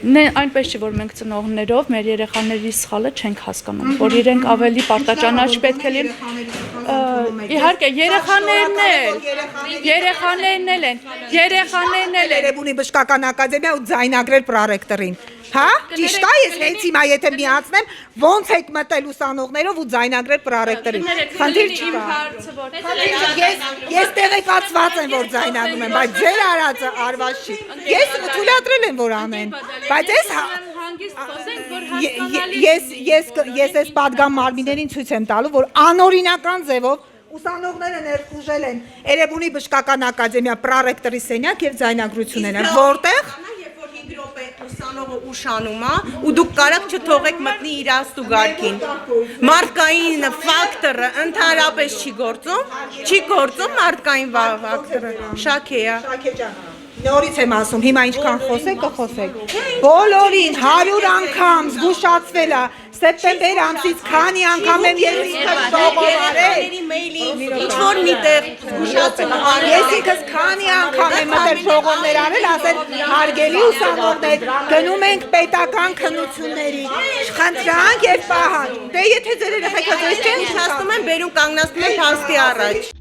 Այնպես չի, որ մենք ծնողներով մեր երեխաների սխալը չենք հասկանում, որ իրենք ավելի պարտաճանաչ պետք է լինեն։ Իհարկե, երեխաներն են։ Երևանի բժշկական ակադեմիա ու ձայնագրել պրոռեկտորին։ Հա? Ճիշտ է, ես հենց հիմա եթե միացնեմ, ոնց եք մտել ուսանողներով ու ձայնագրել պրոռեկտորին։ Խնդիր չկա։ Ես տեղեկացված եմ, որ ձայնագրում եմ, բայց ձեր արածը արված չի։ Ես թույլատրել եմ, որ անեն, բայց ես այս պատգամ մարմիններին ցույց եմ տալու, որ անօրինական ձևով ուսանողները ներխուժել են Երևանի բժշկական ակադեմիա պրոռեկտորի սենյակ եւ ձայնագրություններ են, որտեղ ուսանողը ուշանում է ու դուք կարաք չթողեք մտնի իր աստուգարքին։ Մարդկային ֆակտորը ընդհանրապես չի գործում մարդկային ֆակտորը։ Շաքե է։ Նորից եմ ասում, հիմա ինչքան խոսեք, կխոսեք։ Բոլորին 100 անգամ զգուշացվել է, սեպտեմբեր ամսից քանի անգամ եմ ես ինքս ժողովարել։ Ինչ-որ միտեղ զգուշացում արել։ Ես ինքս քանի անգամ եմ մտել ժողովներ արել, ասել հարգելի ուսանողներ, գնում ենք պետական քննությունների, խնդրանք եւ պահանջ։ Դե եթե ձեր երեխեքը ձեզ չեն Ասում եմ, բերում կանգնացնում եմ փաստի առաջ։